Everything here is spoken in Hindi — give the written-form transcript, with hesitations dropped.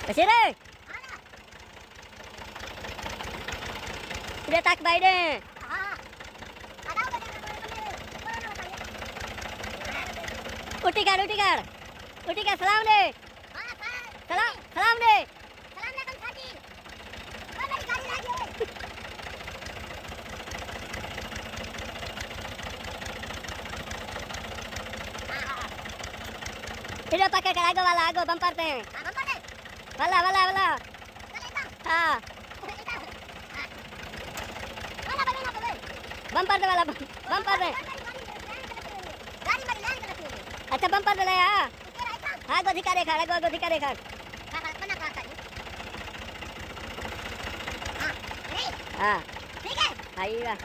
कशी रे पुढे टाक बाईडे उठी काढ सलाम दे सलाम दे इधर पकड़ कर आगो बम्पर पे वाला हाँ बम्पर पे वाला बम्पर पे अच्छा बम्पर पे लाया हाँ गो धिका रेखा हाँ ठीक है आइएगा